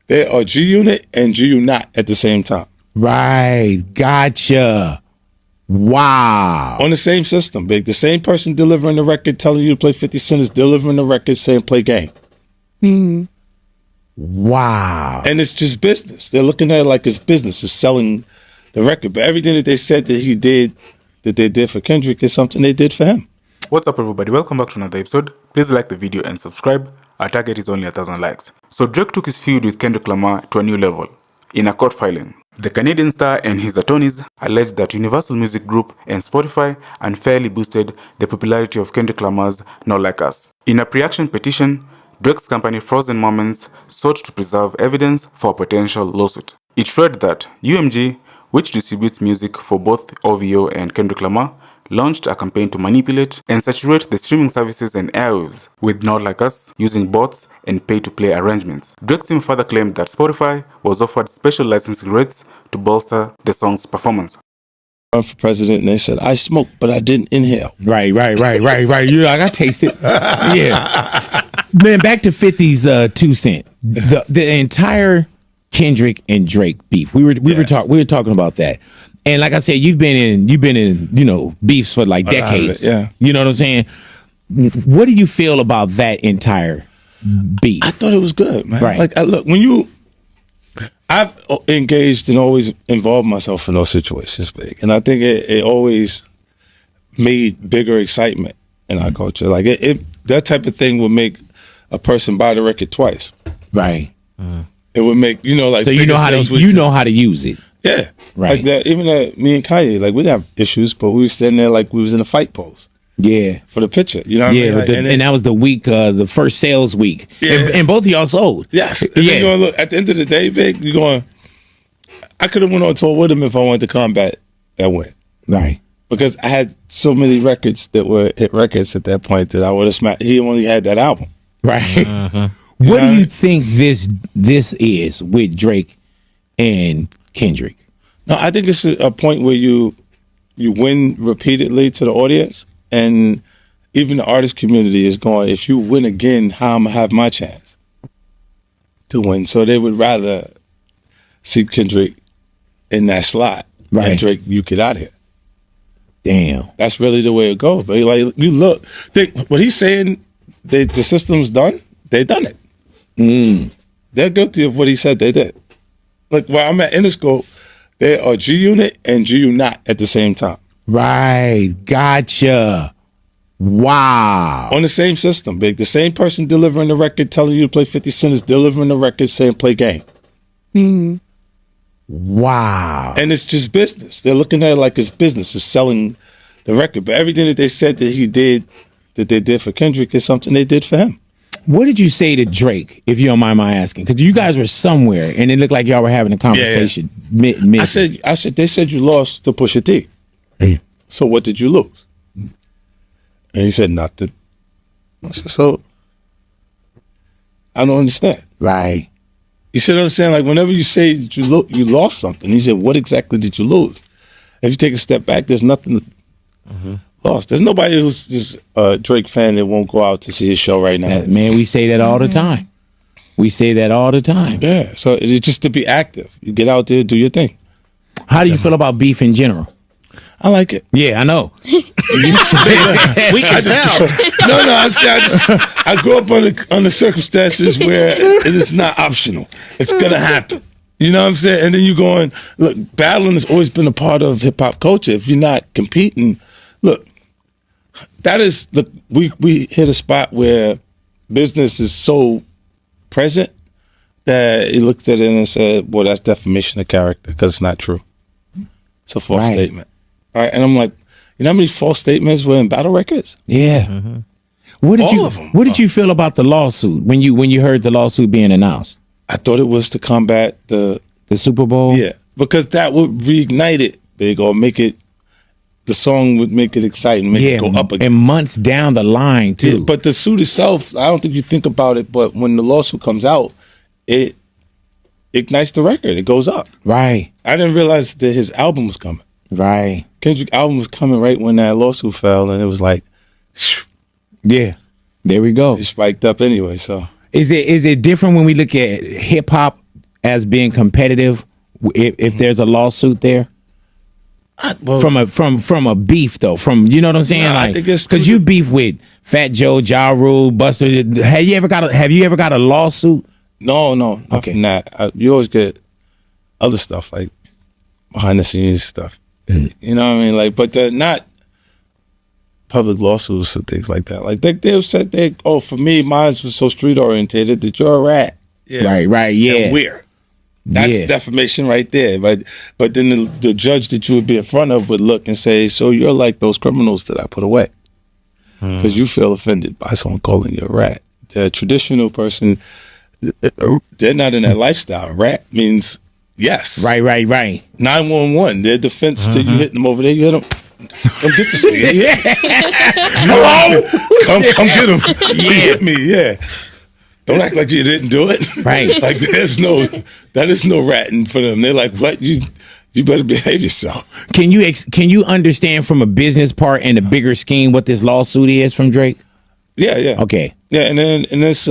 They are G Unit and G Unit at the same time. Right. Gotcha. Wow. On the same system, big. The same person delivering the record telling you to play 50 Cent is delivering the record saying play game. Wow. And it's just business. They're looking at it like it's business. It's selling the record. But everything that they said that he did, that they did for Kendrick, is something they did for him. What's up, everybody? Welcome back to another episode. Please like the video and subscribe. Our target is only 1,000 likes. So Drake took his feud with Kendrick Lamar to a new level in a court filing. The Canadian star and his attorneys alleged that Universal Music Group and Spotify unfairly boosted the popularity of Kendrick Lamar's Not Like Us. In a pre-action petition, Drake's company Frozen Moments sought to preserve evidence for a potential lawsuit. It read that UMG, which distributes music for both OVO and Kendrick Lamar, launched a campaign to manipulate and saturate the streaming services and airwaves with Not Like Us using bots and pay-to-play arrangements. Drake's team further claimed that Spotify was offered special licensing rates to bolster the song's performance. For president, and they said, I smoked, but I didn't inhale. Right. You're like, I taste it. Yeah. Man, back to 50's 2 Cent. The entire Kendrick and Drake beef. We were talking about that. And like I said, you've been in, beefs for like decades. Yeah. You know what I'm saying? What do you feel about that entire beef? I thought it was good, man. Right. Like, look, I've engaged and always involved myself in those situations, big. And I think it always made bigger excitement in our culture. Like that type of thing would make a person buy the record twice. Right. It would make, so you know how to use it. Yeah. Right. Like that, even me and Kanye, like we'd have issues, but we were standing there like we was in a fight pose. Yeah. For the picture. You know what I mean? Like, and that was the week, the first sales week. Yeah. And both of y'all sold. Yes. And then you're going, look, at the end of the day, Vic, you're going, I could have went on tour with him if I wanted to combat that win. Right. Because I had so many records that were hit records at that point that I would have smashed. He only had that album. Right. What do you think this is with Drake and Kendrick? No, I think it's a point where you win repeatedly to the audience, and even the artist community is going, if you win again, how am I have my chance to win? So they would rather see Kendrick in that slot, right? And Drake, you get out of here. Damn, that's really the way it goes. But like, you look, what he's saying, the system's done. They done it. They're guilty of what he said they did. Like where I'm at Interscope, they are G Unit and G Unit at the same time. Right. Gotcha. Wow. On the same system, big. The same person delivering the record telling you to play 50 Cent is delivering the record saying play game. Wow. And it's just business. They're looking at it like it's business. It's selling the record. But everything that they said that he did, that they did for Kendrick, is something they did for him. What did you say to Drake, if you don't mind my asking? Because you guys were somewhere, and it looked like y'all were having a conversation. Yeah. I said, they said you lost to Pusha T. So what did you lose? And he said nothing. I said, so I don't understand. Right. You see what I'm saying? Like whenever you say you lost something, he said, what exactly did you lose? If you take a step back, there's nothing lost. There's nobody who's just a Drake fan that won't go out to see his show right now. Man, we say that all the time. We say that all the time. Yeah. So it's just to be active. You get out there, do your thing. How do you feel about beef in general? I like it. Yeah, I know. We can tell. I grew up under circumstances where it is not optional. It's gonna happen. You know what I'm saying? And then you going, look, battling has always been a part of hip hop culture. If you're not competing, look, that is we hit a spot where business is so present that he looked at it and said, well, that's defamation of character because it's not true. It's a false statement. All right. And I'm like, you know how many false statements were in battle records? Yeah. What did you feel about the lawsuit when you heard the lawsuit being announced? I thought it was to combat the Super Bowl. Yeah. Because that would reignite it big or make it, the song would make it exciting, make it go up again. And months down the line too. Yeah, but the suit itself, I don't think you think about it, but when the lawsuit comes out, it ignites the record. It goes up. Right. I didn't realize that his album was coming. Right. Kendrick's album was coming right when that lawsuit fell, and it was like, yeah, there we go. It spiked up anyway. So is it different when we look at hip hop as being competitive if there's a lawsuit there? Well, From a beef though, you know what I'm saying? Nah, I like, think it's because you beef with Fat Joe, Ja Rule, Buster. Have you ever got a lawsuit? No. Okay. Not. You always get other stuff like behind the scenes stuff. You know what I mean? Like, but not public lawsuits or things like that. Like they've said for me, mine was so street orientated that you're a rat. Yeah. Right. Yeah. And where? That's defamation right there. But then the judge that you would be in front of would look and say, so you're like those criminals that I put away. Because you feel offended by someone calling you a rat. The traditional person, they're not in that lifestyle. Rat means yes. Right. 911, their defense to you hitting them over there. You hit them. Come get this nigga. Hello? Come get him. You hit me, yeah. Don't act like you didn't do it. Right. Like that is no ratting for them. They're like, what? You better behave yourself. Can you understand from a business part and the bigger scheme what this lawsuit is from Drake? Yeah. Okay. Yeah, and it's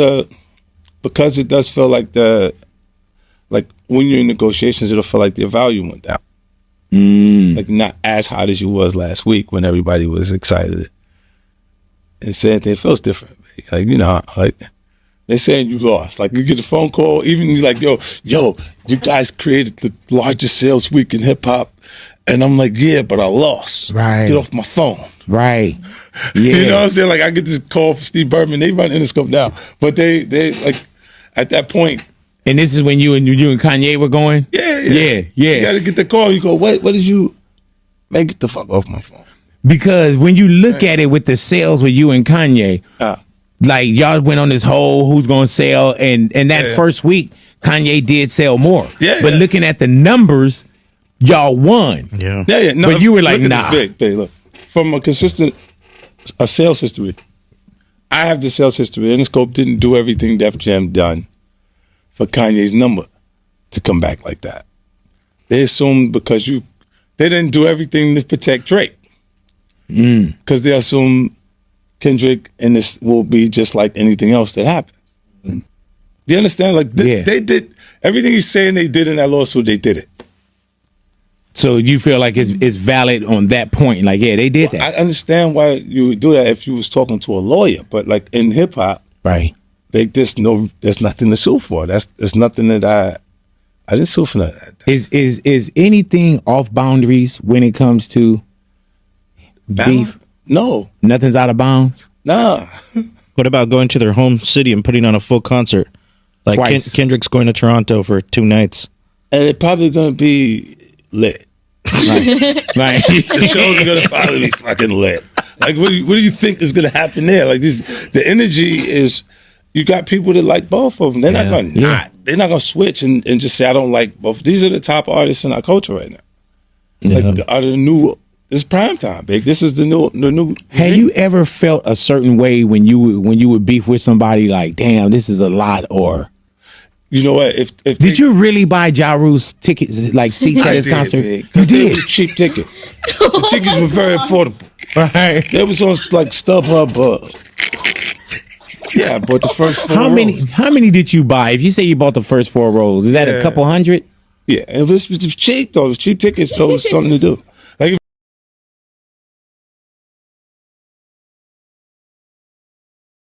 because it does feel like when you're in negotiations, it'll feel like your value went down. Like not as hot as you was last week when everybody was excited. And saying it feels different. Like, you know, like they're saying you lost. Like you get a phone call, even you're like, yo, you guys created the largest sales week in hip hop. And I'm like, yeah, but I lost. Right. Get off my phone. Right. Yeah. You know what I'm saying? Like I get this call from Steve Berman. They run Interscope now. But they like at that point. And this is when you and Kanye were going? Yeah. You gotta get the call. You go, what did you man, get the fuck off my phone. Because when you look at it with the sales with you and Kanye, like y'all went on this whole who's gonna sell, and that first week Kanye did sell more. But looking at the numbers, y'all won. Yeah. No, but you were like, nah. Big. Look, from a consistent sales history, I have the sales history. Interscope didn't do everything Def Jam done for Kanye's number to come back like that. They assumed because they didn't do everything to protect Drake. Because they assume Kendrick and this will be just like anything else that happens. Do you understand? Like they did everything he's saying they did in that lawsuit, they did it. So you feel like it's valid on that point? Like, yeah, they did that. I understand why you would do that if you was talking to a lawyer, but like in hip hop, right? There's nothing to sue for. There's nothing that I didn't sue for that. Is anything off boundaries when it comes to beef? No. Nothing's out of bounds? Nah. What about going to their home city and putting on a full concert? Like Kendrick's going to Toronto for 2 nights. And it's probably going to be lit. Right. The shows are going to probably be fucking lit. Like, what do you think is going to happen there? Like, the energy is, you got people that like both of them. They're not going to they're not going to switch and just say, I don't like both. These are the top artists in our culture right now. Like, it's prime time, big. This is the new. Have you ever felt a certain way when you would beef with somebody? Like, damn, this is a lot. Or you know what? If did you really buy Ja Rule's tickets, like seats at his concert? Big. You did. Cheap tickets. The tickets were very affordable. Right. They was on like StubHub. Yeah, I bought the first 4 rows. How many did you buy? If you say you bought the first 4 rows, is that a couple hundred? Yeah, it was cheap though. It was cheap tickets, so it was something to do.